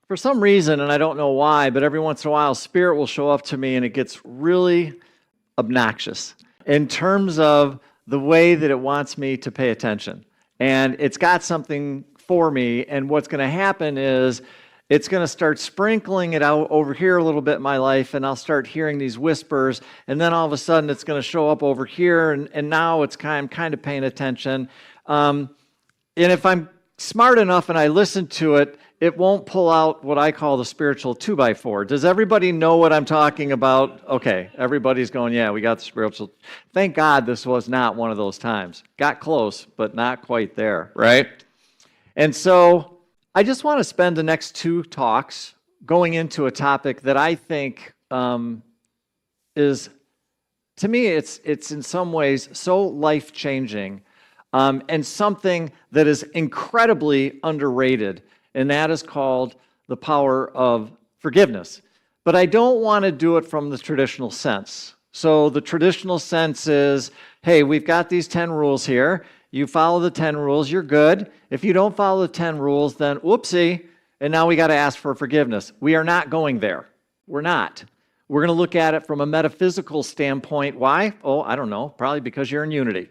For some reason, and I don't know why, but every once in a while, Spirit will show up to me and it gets really obnoxious in terms of the way that it wants me to pay attention. And it's got something for me, and what's going to happen is it's going to start sprinkling it out over here a little bit in my life, and I'll start hearing these whispers, and then all of a sudden it's going to show up over here, and now I'm kind of paying attention. And if I'm smart enough and I listen to it, it won't pull out what I call the spiritual 2x4. Does everybody know what I'm talking about? Okay, everybody's going, yeah, we got the spiritual. Thank God this was not one of those times. Got close, but not quite there, right? And so I just want to spend the next 2 talks going into a topic that I think is, to me, it's in some ways so life-changing and something that is incredibly underrated. And that is called the power of forgiveness. But I don't want to do it from the traditional sense. So the traditional sense is, hey, we've got these 10 rules here. You follow the 10 rules, you're good. If you don't follow the 10 rules, then whoopsie, and now we got to ask for forgiveness. We are not going there. We're not. We're going to look at it from a metaphysical standpoint. Why? Oh, I don't know. Probably because you're in unity.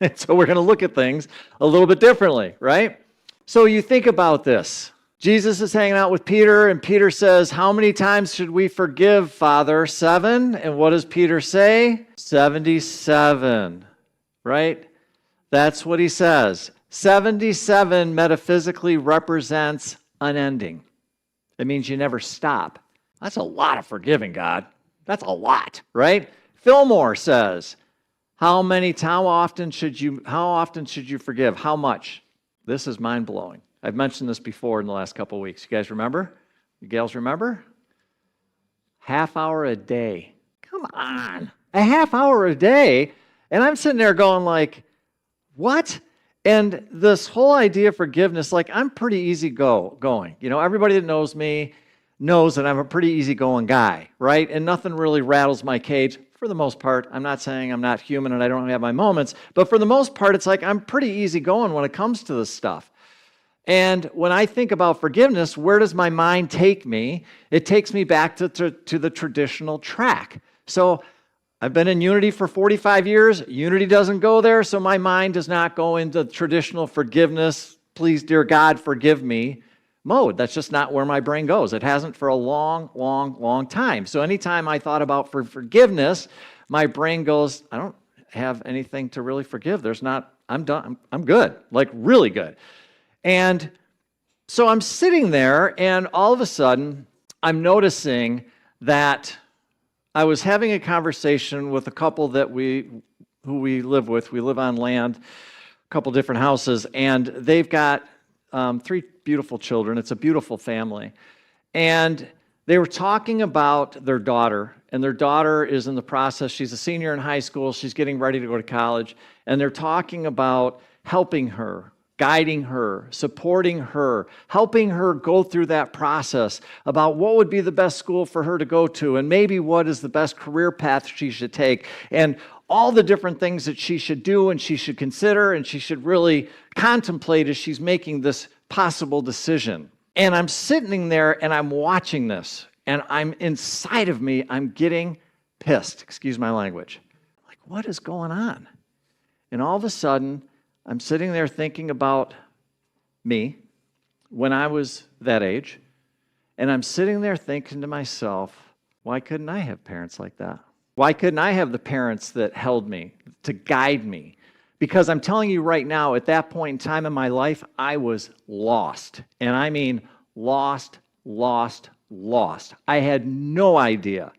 And so we're going to look at things a little bit differently, right? So you think about this. Jesus is hanging out with Peter, and Peter says, how many times should we forgive, Father? 7? And what does Peter say? 77, right? That's what he says. 77 metaphysically represents unending. It means you never stop. That's a lot of forgiving, God. That's a lot, right? Fillmore says, how often should you forgive? How much? This is mind-blowing. I've mentioned this before in the last couple of weeks. You guys remember? You gals remember? Half hour a day. Come on. A half hour a day? And I'm sitting there going like, what? And this whole idea of forgiveness, like I'm pretty easy going. You know, everybody that knows me knows that I'm a pretty easygoing guy, right? And nothing really rattles my cage. For the most part, I'm not saying I'm not human and I don't have my moments, but for the most part, it's like I'm pretty easygoing when it comes to this stuff. And when I think about forgiveness, where does my mind take me? It takes me back to the traditional track. So I've been in unity for 45 years. Unity doesn't go there, so my mind does not go into traditional forgiveness, please, dear God, forgive me mode. That's just not where my brain goes. It hasn't for a long, long, long time. So anytime I thought about forgiveness, my brain goes, I don't have anything to really forgive. I'm done. I'm good, like really good. And so I'm sitting there, and all of a sudden, I'm noticing that I was having a conversation with a couple who we live with. We live on land, a couple different houses, and they've got 3 beautiful children. It's a beautiful family. And they were talking about their daughter, and their daughter is in the process. She's a senior in high school. She's getting ready to go to college. And they're talking about helping her, guiding her, supporting her, helping her go through that process about what would be the best school for her to go to, and maybe what is the best career path she should take, and all the different things that she should do and she should consider and she should really contemplate as she's making this possible decision. And I'm sitting there and I'm watching this, and I'm inside of me, I'm getting pissed, excuse my language. Like, what is going on? And all of a sudden, I'm sitting there thinking about me when I was that age, and I'm sitting there thinking to myself, why couldn't I have parents like that? Why couldn't I have the parents that held me, to guide me? Because I'm telling you right now, at that point in time in my life, I was lost. And I mean lost. I had no idea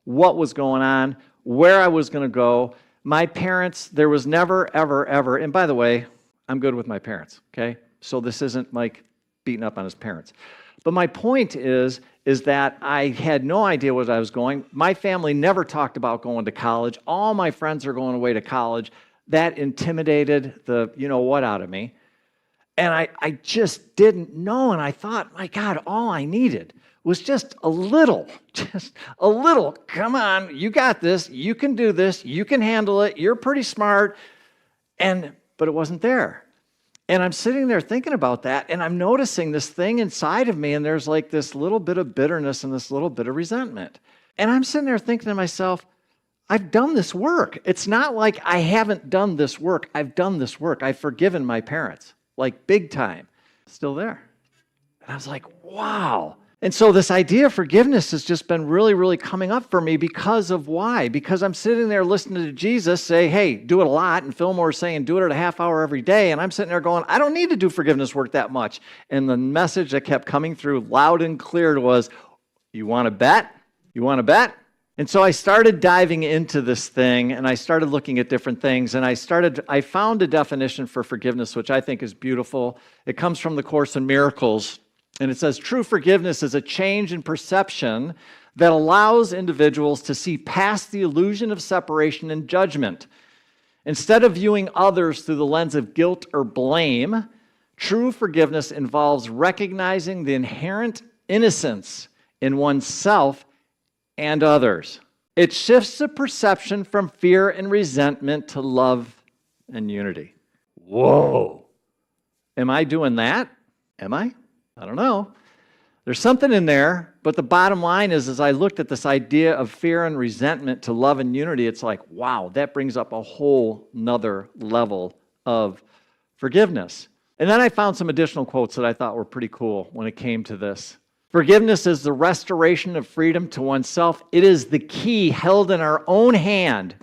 what was going on, where I was going to go. My parents, there was never, ever, and by the way, I'm good with my parents, okay? So this isn't like beating up on his parents. But my point is that I had no idea where I was going. My family never talked about going to college. All my friends are going away to college. That intimidated the you-know-what out of me. And I just didn't know, and I thought, my God, all I needed was just a little, come on, you got this, you can do this, you can handle it, you're pretty smart, but it wasn't there. And I'm sitting there thinking about that, and I'm noticing this thing inside of me, and there's like this little bit of bitterness and this little bit of resentment. And I'm sitting there thinking to myself, I've done this work. It's not like I haven't done this work. I've done this work. I've forgiven my parents, like big time. Still there. And I was like, wow. And so this idea of forgiveness has just been really, really coming up for me because of why? Because I'm sitting there listening to Jesus say, hey, do it a lot. And Fillmore's saying, do it at a half hour every day. And I'm sitting there going, I don't need to do forgiveness work that much. And the message that kept coming through loud and clear was, you want to bet? You want to bet? And so I started diving into this thing, and I started looking at different things, and I found a definition for forgiveness, which I think is beautiful. It comes from the Course in Miracles. And it says, true forgiveness is a change in perception that allows individuals to see past the illusion of separation and judgment. Instead of viewing others through the lens of guilt or blame, true forgiveness involves recognizing the inherent innocence in oneself and others. It shifts the perception from fear and resentment to love and unity. Whoa. Am I doing that? Am I? I don't know. There's something in there, but the bottom line is, as I looked at this idea of fear and resentment to love and unity, it's like, wow, that brings up a whole nother level of forgiveness. And then I found some additional quotes that I thought were pretty cool when it came to this. Forgiveness is the restoration of freedom to oneself. It is the key held in our own hand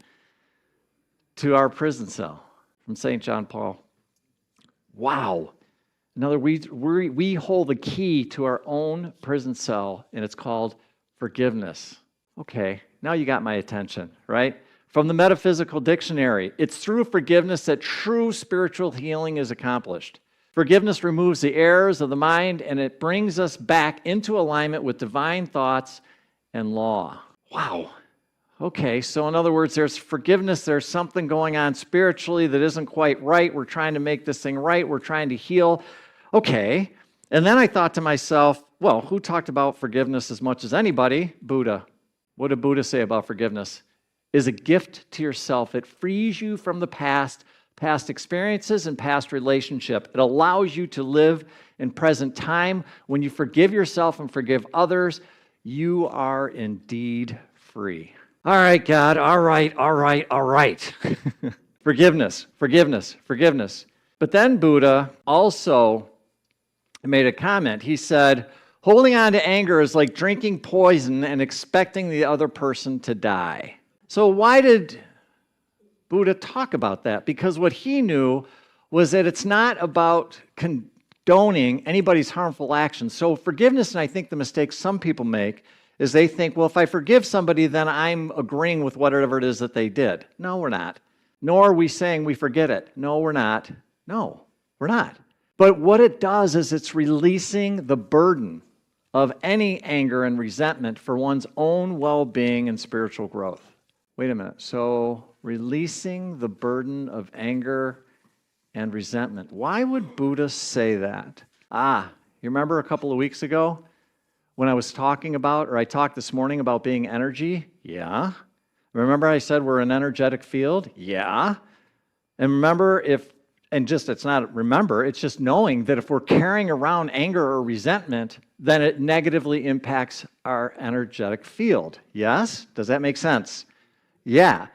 to our prison cell. From St. John Paul. Wow. In other words, we hold the key to our own prison cell, and it's called forgiveness. Okay, now you got my attention, right? From the Metaphysical Dictionary, it's through forgiveness that true spiritual healing is accomplished. Forgiveness removes the errors of the mind, and it brings us back into alignment with divine thoughts and law. Wow. Okay, so in other words, there's forgiveness. There's something going on spiritually that isn't quite right. We're trying to make this thing right. We're trying to heal. Okay, and then I thought to myself, well, who talked about forgiveness as much as anybody? Buddha. What did Buddha say about forgiveness? Is a gift to yourself. It frees you from the past experiences and past relationship. It allows you to live in present time. When you forgive yourself and forgive others, you are indeed free. All right, God, all right. Forgiveness. But then Buddha also made a comment. He said, holding on to anger is like drinking poison and expecting the other person to die. So why did Buddha talk about that? Because what he knew was that it's not about condoning anybody's harmful actions. So forgiveness, and I think the mistake some people make, is they think, well, if I forgive somebody, then I'm agreeing with whatever it is that they did. No, we're not. Nor are we saying we forget it. No, we're not. No, we're not. But what it does is it's releasing the burden of any anger and resentment for one's own well-being and spiritual growth. Wait a minute. So releasing the burden of anger and resentment. Why would Buddha say that? You remember a couple of weeks ago when I was talking about, or I talked this morning about being energy? Yeah. Remember I said we're an energetic field? Yeah. And remember it's just knowing that if we're carrying around anger or resentment, then it negatively impacts our energetic field. Yes? Does that make sense? Yeah.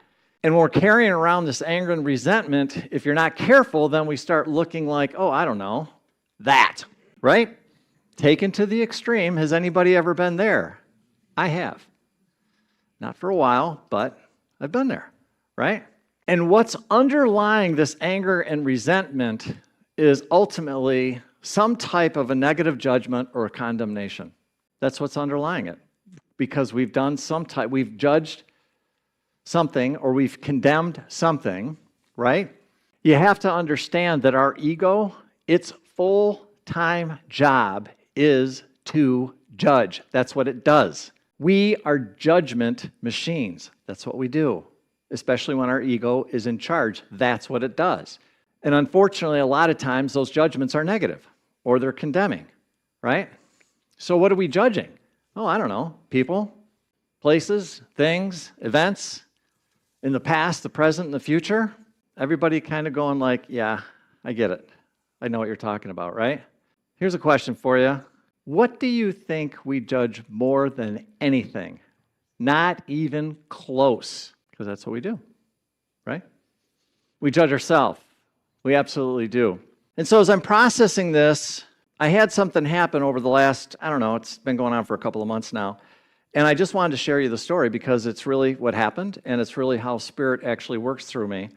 And when we're carrying around this anger and resentment, if you're not careful, then we start looking like, oh, I don't know, that, right? Taken to the extreme. Has anybody ever been there? I have. Not for a while, but I've been there, right? And what's underlying this anger and resentment is ultimately some type of a negative judgment or a condemnation. That's what's underlying it. Because we've judged something or we've condemned something, right? You have to understand that our ego, its full-time job is to judge. That's what it does. We are judgment machines. That's what we do. Especially when our ego is in charge. That's what it does. And unfortunately, a lot of times those judgments are negative or they're condemning, right? So what are we judging? Oh, I don't know. People, places, things, events, in the past, the present, and the future. Everybody kind of going like, yeah, I get it. I know what you're talking about, right? Here's a question for you. What do you think we judge more than anything? Not even close, because that's what we do, right? We judge ourselves. We absolutely do. And so as I'm processing this, I had something happen over the last, I don't know, it's been going on for a couple of months now. And I just wanted to share you the story because it's really what happened, and it's really how Spirit actually works through me.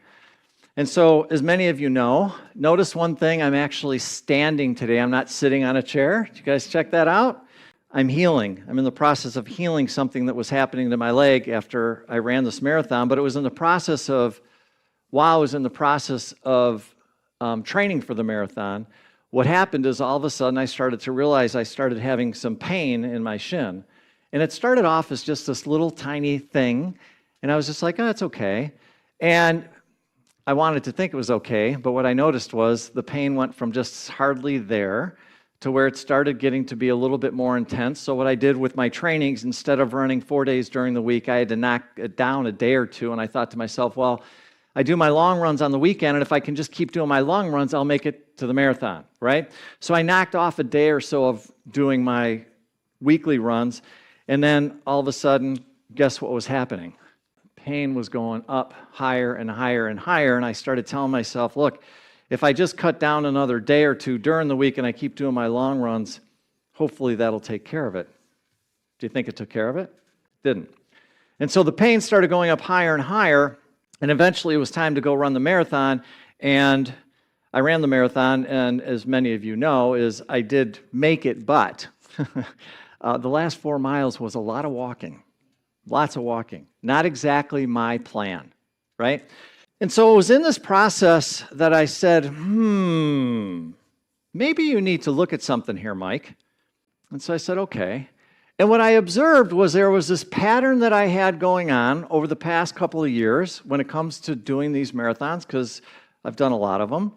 And so, as many of you know, notice one thing, I'm actually standing today. I'm not sitting on a chair. Did you guys check that out? I'm healing. I'm in the process of healing something that was happening to my leg after I ran this marathon, but it was in the process of, while I was in the process of training for the marathon, what happened is all of a sudden I started to realize I started having some pain in my shin. And it started off as just this little tiny thing, and I was just like, oh, it's okay. And I wanted to think it was okay, but what I noticed was the pain went from just hardly there to where it started getting to be a little bit more intense. So what I did with my trainings, instead of running 4 days during the week, I had to knock it down a day or two, and I thought to myself, well, I do my long runs on the weekend, and if I can just keep doing my long runs, I'll make it to the marathon, right? So I knocked off a day or so of doing my weekly runs, and then all of a sudden, guess what was happening? Pain was going up higher and higher and higher, and I started telling myself, look, if I just cut down another day or two during the week and I keep doing my long runs, hopefully that'll take care of it. Do you think it took care of it? Didn't. And so the pain started going up higher and higher, and eventually it was time to go run the marathon, and I ran the marathon, and as many of you know, is I did make it, but the last 4 miles was a lot of walking. Lots of walking. Not exactly my plan, right? And so it was in this process that I said, maybe you need to look at something here, Mike. And so I said, okay. And what I observed was there was this pattern that I had going on over the past couple of years when it comes to doing these marathons, because I've done a lot of them,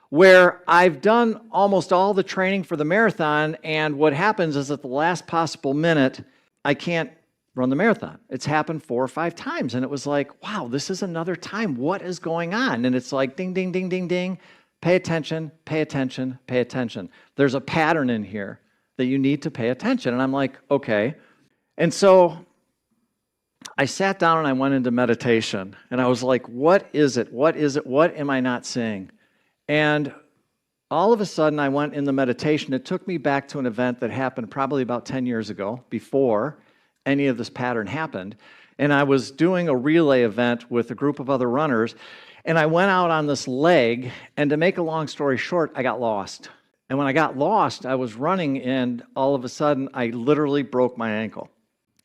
where I've done almost all the training for the marathon, and what happens is at the last possible minute, I can't run the marathon. It's happened 4 or 5 times, and it was like, wow, this is another time. What is going on? And it's like, ding, ding, ding, ding, ding. Pay attention, pay attention, pay attention. There's a pattern in here that you need to pay attention. And I'm like, okay. And so I sat down and I went into meditation, and I was like, what is it? What is it? What am I not seeing? And all of a sudden, I went in the meditation. It took me back to an event that happened probably about 10 years ago, before any of this pattern happened. And I was doing a relay event with a group of other runners, and I went out on this leg, and to make a long story short, I got lost. And when I got lost, I was running, and all of a sudden, I literally broke my ankle.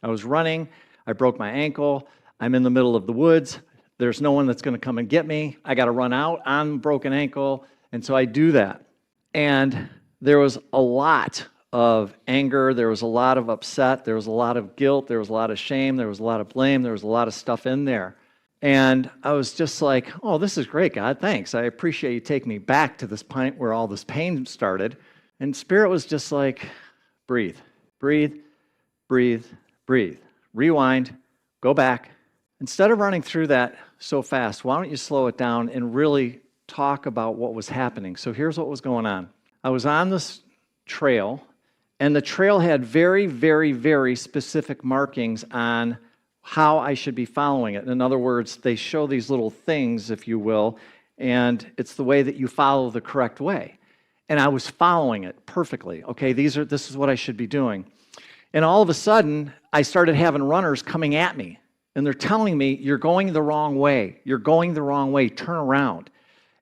I was running, I broke my ankle, I'm in the middle of the woods, there's no one that's going to come and get me, I got to run out on broken ankle, and so I do that. And there was a lot of anger, there was a lot of upset, there was a lot of guilt, there was a lot of shame, there was a lot of blame, there was a lot of stuff in there. And I was just like, oh, this is great, God, thanks. I appreciate you taking me back to this point where all this pain started. And Spirit was just like, breathe, breathe, breathe, breathe. Rewind, go back. Instead of running through that so fast, why don't you slow it down and really talk about what was happening? So here's what was going on. I was on this trail, and the trail had very, very, very specific markings on how I should be following it. In other words, they show these little things, if you will, and it's the way that you follow the correct way. And I was following it perfectly. Okay, this is what I should be doing. And all of a sudden, I started having runners coming at me, and they're telling me, you're going the wrong way. You're going the wrong way. Turn around.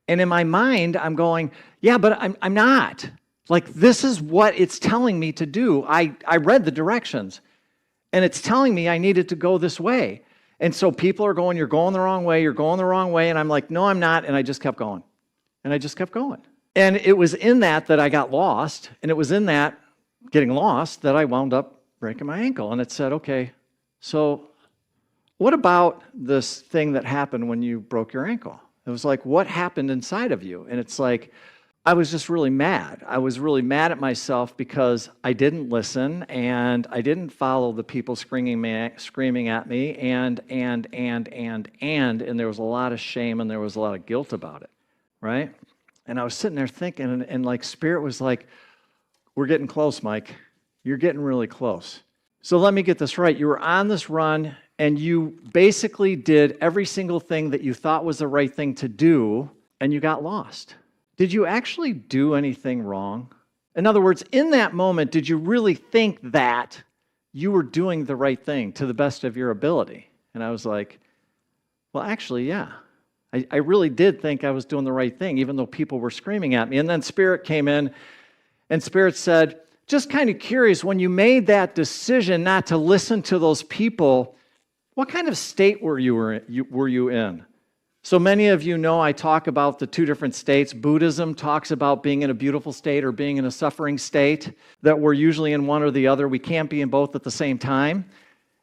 And in my mind, I'm going, yeah, but I'm not. Like, this is what it's telling me to do. I read the directions, and it's telling me I needed to go this way. And so people are going, you're going the wrong way, you're going the wrong way. And I'm like, no, I'm not. And I just kept going. And I just kept going. And it was in that I got lost. And it was in that getting lost that I wound up breaking my ankle. And it said, okay, so what about this thing that happened when you broke your ankle? It was like, what happened inside of you? And it's like, I was just really mad. I was really mad at myself because I didn't listen, and I didn't follow the people screaming at me, and there was a lot of shame and there was a lot of guilt about it, right? And I was sitting there thinking, and like Spirit was like, we're getting close, Mike. You're getting really close. So let me get this right. You were on this run, and you basically did every single thing that you thought was the right thing to do, and you got lost. Did you actually do anything wrong? In other words, in that moment, did you really think that you were doing the right thing to the best of your ability? And I was like, well, actually, yeah. I really did think I was doing the right thing, even though people were screaming at me. And then Spirit came in, and Spirit said, just kind of curious, when you made that decision not to listen to those people, what kind of state were you in? So many of you know I talk about the two different states. Buddhism talks about being in a beautiful state or being in a suffering state, that we're usually in one or the other. We can't be in both at the same time.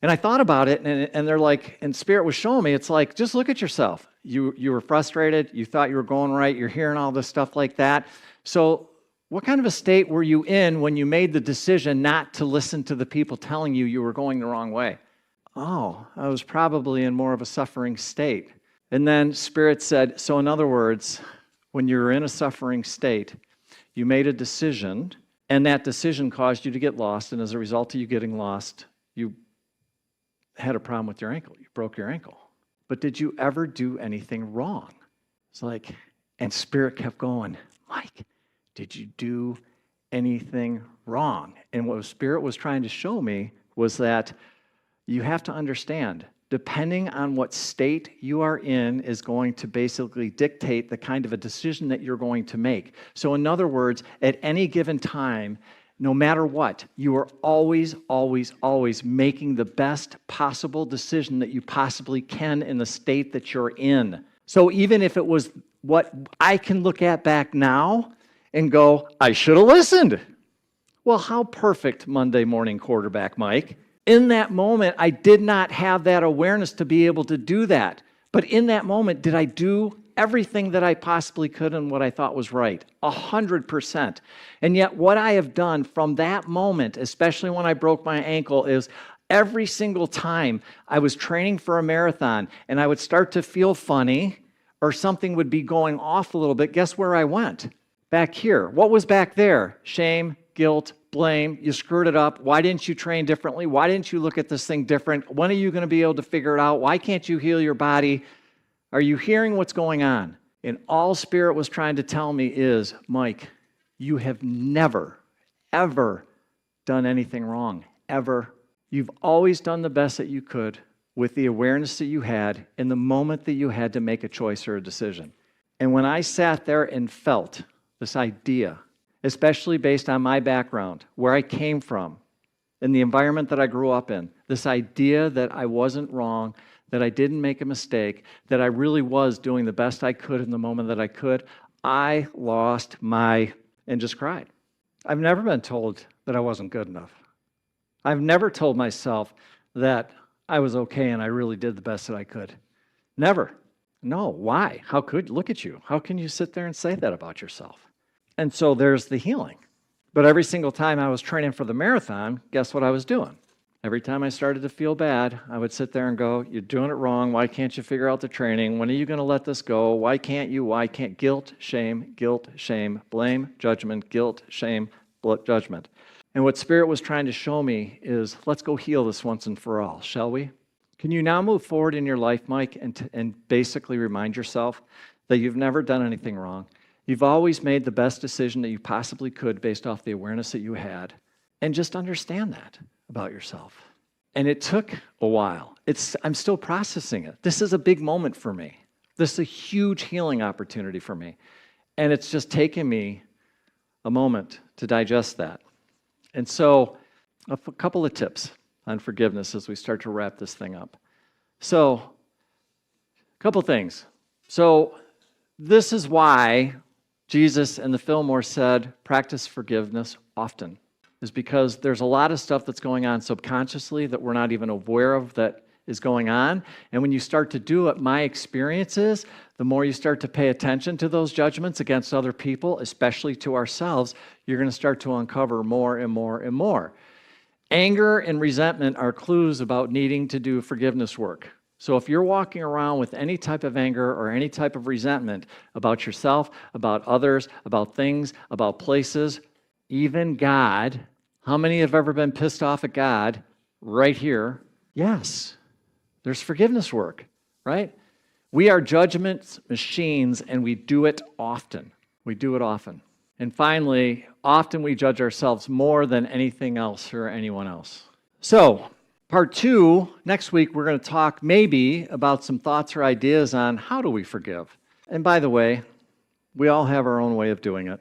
And I thought about it, and they're like, and Spirit was showing me, it's like, just look at yourself. You were frustrated. You thought you were going right. You're hearing all this stuff like that. So what kind of a state were you in when you made the decision not to listen to the people telling you were going the wrong way? Oh, I was probably in more of a suffering state. And then Spirit said, so in other words, when you're in a suffering state, you made a decision, and that decision caused you to get lost, and as a result of you getting lost, you had a problem with your ankle. You broke your ankle. But did you ever do anything wrong? It's like, and Spirit kept going, Mike, did you do anything wrong? And what Spirit was trying to show me was that you have to understand, depending on what state you are in is going to basically dictate the kind of a decision that you're going to make. So in other words, at any given time, no matter what, you are always, always, always making the best possible decision that you possibly can in the state that you're in. So even if it was what I can look at back now and go, I should have listened. Well, how perfect, Monday morning quarterback, Mike. In that moment, I did not have that awareness to be able to do that. But in that moment, did I do everything that I possibly could and what I thought was right? 100%. And yet what I have done from that moment, especially when I broke my ankle, is every single time I was training for a marathon and I would start to feel funny or something would be going off a little bit, guess where I went? Back here. What was back there? Shame, guilt, blame. You screwed it up. Why didn't you train differently? Why didn't you look at this thing different? When are you going to be able to figure it out? Why can't you heal your body? Are you hearing what's going on? And all Spirit was trying to tell me is, Mike, you have never, ever done anything wrong, ever. You've always done the best that you could with the awareness that you had in the moment that you had to make a choice or a decision. And when I sat there and felt this idea, especially based on my background, where I came from, in the environment that I grew up in, this idea that I wasn't wrong, that I didn't make a mistake, that I really was doing the best I could in the moment that I could, I lost and just cried. I've never been told that I wasn't good enough. I've never told myself that I was okay and I really did the best that I could. Never. No, why? How could, look at you. How can you sit there and say that about yourself? And so there's the healing. But every single time I was training for the marathon, guess what I was doing? Every time I started to feel bad, I would sit there and go, you're doing it wrong. Why can't you figure out the training? When are you going to let this go? Why can't you? Why can't? Guilt, shame, blame, judgment, guilt, shame, judgment. And what Spirit was trying to show me is, let's go heal this once and for all, shall we? Can you now move forward in your life, Mike, and basically remind yourself that you've never done anything wrong? You've always made the best decision that you possibly could based off the awareness that you had. And just understand that about yourself. And it took a while. I'm still processing it. This is a big moment for me. This is a huge healing opportunity for me. And it's just taken me a moment to digest that. And so, a couple of tips on forgiveness as we start to wrap this thing up. So, a couple things. So, this is why Jesus and the Fillmore said, practice forgiveness often, is because there's a lot of stuff that's going on subconsciously that we're not even aware of that is going on. And when you start to do it, my experience is, the more you start to pay attention to those judgments against other people, especially to ourselves, you're going to start to uncover more and more and more. Anger and resentment are clues about needing to do forgiveness work. So if you're walking around with any type of anger or any type of resentment about yourself, about others, about things, about places, even God, how many have ever been pissed off at God right here? Yes, there's forgiveness work, right? We are judgment machines and we do it often. We do it often. And finally, often we judge ourselves more than anything else or anyone else. So, part 2, next week we're going to talk maybe about some thoughts or ideas on how do we forgive. And by the way, we all have our own way of doing it.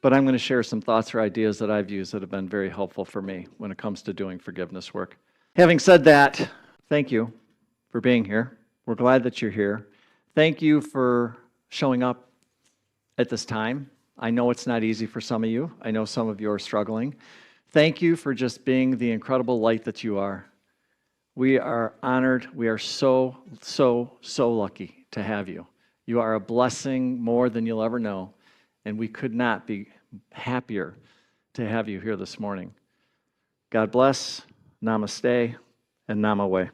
But I'm going to share some thoughts or ideas that I've used that have been very helpful for me when it comes to doing forgiveness work. Having said that, thank you for being here. We're glad that you're here. Thank you for showing up at this time. I know it's not easy for some of you. I know some of you are struggling. Thank you for just being the incredible light that you are. We are honored. We are so lucky to have you. You are a blessing more than you'll ever know, and we could not be happier to have you here this morning. God bless, namaste, and namaste.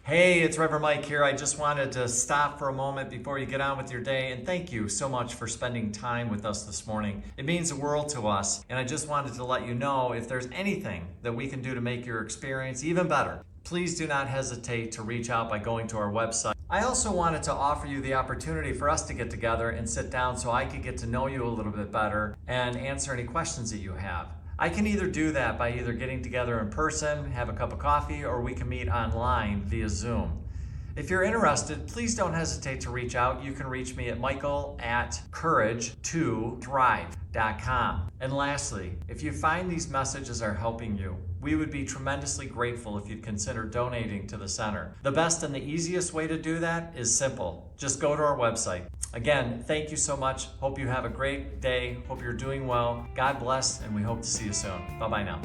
Hey, it's Reverend Mike here. I just wanted to stop for a moment before you get on with your day, and thank you so much for spending time with us this morning. It means the world to us, and I just wanted to let you know if there's anything that we can do to make your experience even better, please do not hesitate to reach out by going to our website. I also wanted to offer you the opportunity for us to get together and sit down so I could get to know you a little bit better and answer any questions that you have. I can either do that by either getting together in person, have a cup of coffee, or we can meet online via Zoom. If you're interested, please don't hesitate to reach out. You can reach me at michael@courage2thrive.com. And lastly, if you find these messages are helping you, we would be tremendously grateful if you'd consider donating to the center. The best and the easiest way to do that is simple. Just go to our website. Again, thank you so much. Hope you have a great day. Hope you're doing well. God bless, and we hope to see you soon. Bye-bye now.